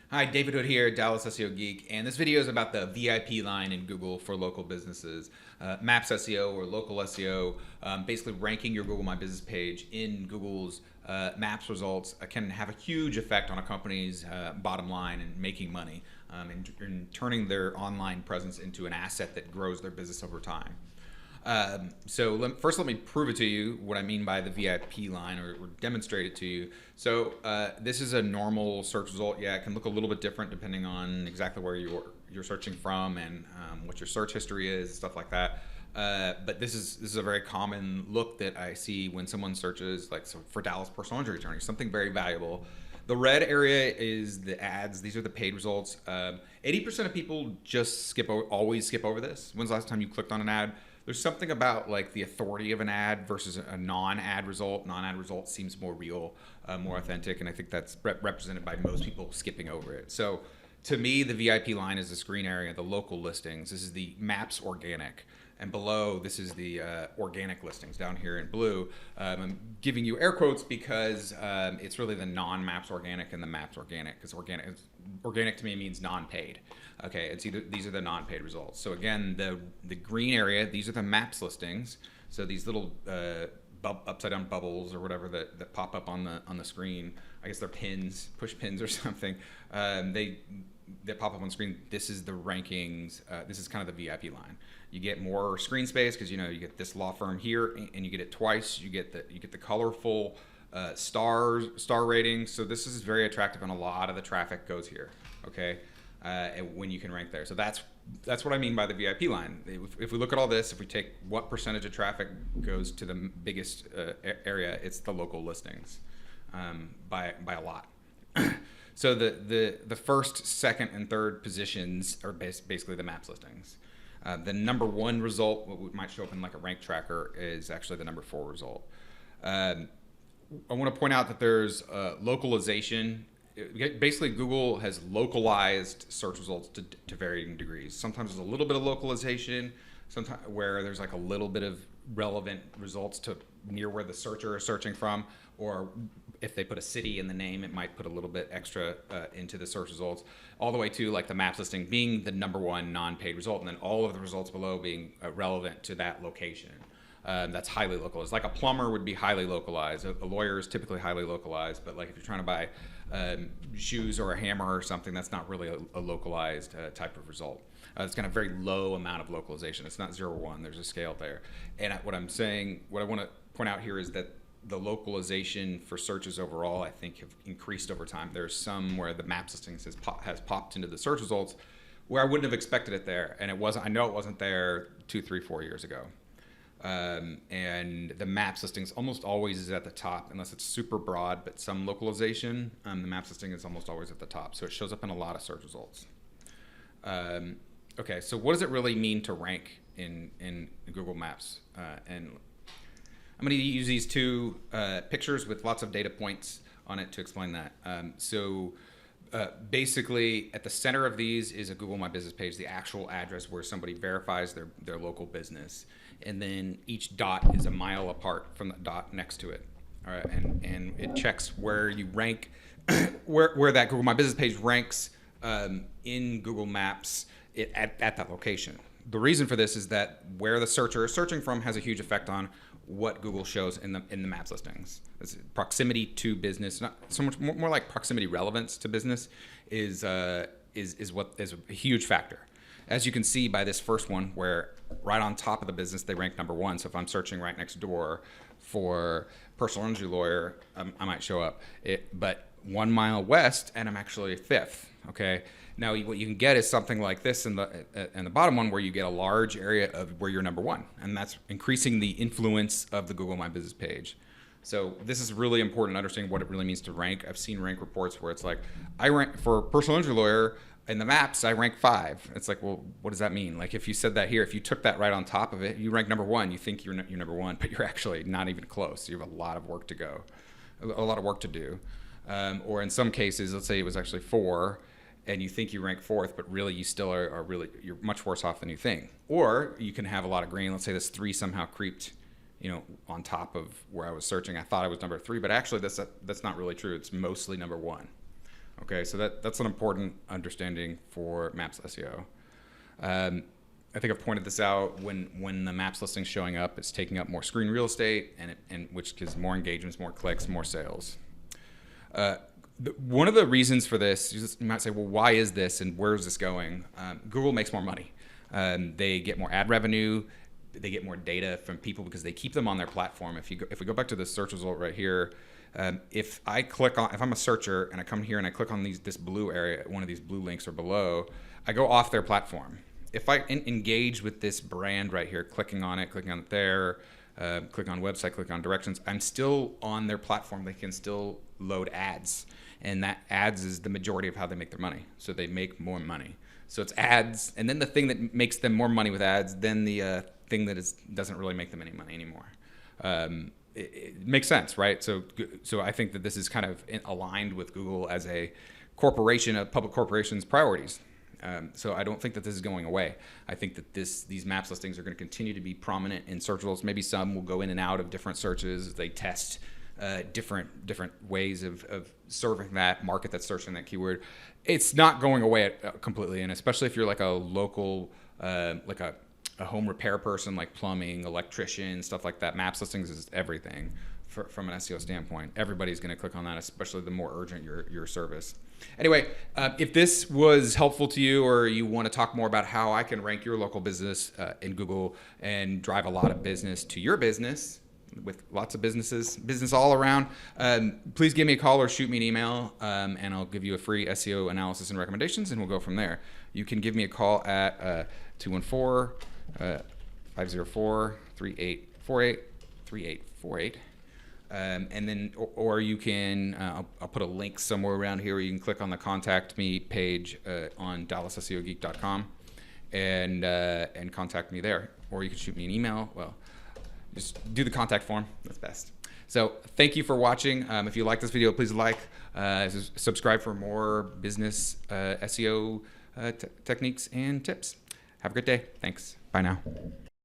Hi, David Hood here, Dallas SEO Geek, and this video is about the VIP line in Google for local businesses. Maps SEO or local SEO, basically ranking your Google My Business page in Google's Maps results can have a huge effect on a company's bottom line and making money, and turning their online presence into an asset that grows their business over time. First let me prove it to you what I mean by the VIP line, or demonstrate it to you. So this is a normal search result. Yeah, it can look a little bit different depending on exactly where you're searching from and what your search history is, stuff like that. But this is a very common look that I see when someone searches, like, so for Dallas personal injury attorney, something very valuable. The red area is the ads. These are the paid results. 80% of people just always skip over this. When's the last time you clicked on an ad? There's something about like the authority of an ad versus a non-ad result. Non-ad result seems more real, more authentic, and I think that's represented by most people skipping over it. So to me, the VIP line is the screen area, the local listings. This is the Maps organic. And below, this is the organic listings down here in blue. I'm giving you air quotes because it's really the non-Maps organic and the Maps organic, because organic to me means non-paid. Okay, these are the non-paid results. So again, the green area, these are the Maps listings. So these little upside down bubbles or whatever that pop up on the screen. I guess they're pins, push pins or something. They pop up on the screen. This is the rankings. This is kind of the VIP line. You get more screen space because you get this law firm here, and you get it twice. You get the colorful star ratings. So this is very attractive, and a lot of the traffic goes here. Okay, when you can rank there. So that's what I mean by the VIP line. If we look at all this, if we take what percentage of traffic goes to the biggest area, it's the local listings, by a lot. So the first, second, and third positions are basically the Maps listings. The number one result, what might show up in like a rank tracker, is actually the number 4 result. I want to point out that there's localization. Basically, Google has localized search results to varying degrees. Sometimes there's a little bit of localization, sometimes where there's like a little bit of relevant results to near where the searcher is searching from, or if they put a city in the name, it might put a little bit extra into the search results, all the way to like the Maps listing being the number 1 non-paid result, and then all of the results below being relevant to that location. That's highly localized. Like a plumber would be highly localized. A lawyer is typically highly localized, but like if you're trying to buy shoes or a hammer or something, that's not really a localized type of result. It's got a very low amount of localization. It's not 0 or 1. There's a scale there. And what I want to point out here is that the localization for searches overall, I think, have increased over time. There's some where the Maps listings has popped into the search results where I wouldn't have expected it there, and it wasn't. I know it wasn't there 2, 3, 4 years ago. And the Maps listings almost always is at the top, unless it's super broad, but some localization. The Maps listing is almost always at the top, so it shows up in a lot of search results. Okay, so what does it really mean to rank in Google Maps? And I'm going to use these two pictures with lots of data points on it to explain that. Basically, at the center of these is a Google My Business page, the actual address where somebody verifies their local business. And then each dot is a mile apart from the dot next to it. All right, and it checks where you rank, where that Google My Business page ranks in Google Maps at that location. The reason for this is that where the searcher is searching from has a huge effect on what Google shows in the Maps listings. It's proximity to business, not so much more like proximity relevance to business, is what is a huge factor. As you can see by this first one, where right on top of the business they rank number 1. So if I'm searching right next door for personal injury lawyer, I might show up. But 1 mile west, and I'm actually 5th. Okay. Now what you can get is something like this in the bottom one, where you get a large area of where you're number 1, and that's increasing the influence of the Google My Business page. So this is really important to understanding what it really means to rank. I've seen rank reports where it's like, I rank for personal injury lawyer in the Maps, I rank 5. It's like, well, what does that mean? Like if you said that here, if you took that right on top of it, you rank number 1. You think you're number 1, but you're actually not even close. You have a lot of work to go, a lot of work to do. Or in some cases, let's say it was actually 4, and you think you rank 4th, but really you still are really, you're much worse off than you think. Or you can have a lot of green. Let's say this 3 somehow creeped, on top of where I was searching. I thought I was number 3, but actually that's not really true. It's mostly number 1. Okay, so that's an important understanding for Maps SEO. I think I've pointed this out. When the Maps listing's showing up, it's taking up more screen real estate, and which gives more engagements, more clicks, more sales. One of the reasons for this, you might say, well, why is this and where is this going? Google makes more money. They get more ad revenue. They get more data from people because they keep them on their platform. If we go back to the search result right here, if I'm a searcher and I come here and I click on this blue area, one of these blue links or below, I go off their platform. If I engage with this brand right here, clicking on it there, click on website, click on directions, I'm still on their platform. They can still load ads, and that ads is the majority of how they make their money. So they make more money. So it's ads, and then the thing that makes them more money with ads, then the thing that doesn't really make them any money anymore. It makes sense, right? So I think that this is kind of aligned with Google as a corporation, a public corporation's priorities. So I don't think that this is going away. I think that these Maps listings are going to continue to be prominent in search results. Maybe some will go in and out of different searches. They test different ways of serving that market that's searching that keyword. It's not going away completely, and especially if you're like a local, like a home repair person, like plumbing, electrician, stuff like that. Maps listings is everything from an SEO standpoint. Everybody's going to click on that, especially the more urgent your service. Anyway, if this was helpful to you, or you want to talk more about how I can rank your local business in Google and drive a lot of business to your business, with lots of business all around, please give me a call or shoot me an email, and I'll give you a free SEO analysis and recommendations, and we'll go from there. You can give me a call at 214-504-3848, and then, or you can, I'll put a link somewhere around here where you can click on the contact me page on DallasSEOGeek.com and contact me there, or you can shoot me an email. Well, just do the contact form. That's best. So thank you for watching. If you like this video, please like, subscribe for more business SEO techniques and tips. Have a great day. Thanks. Bye now.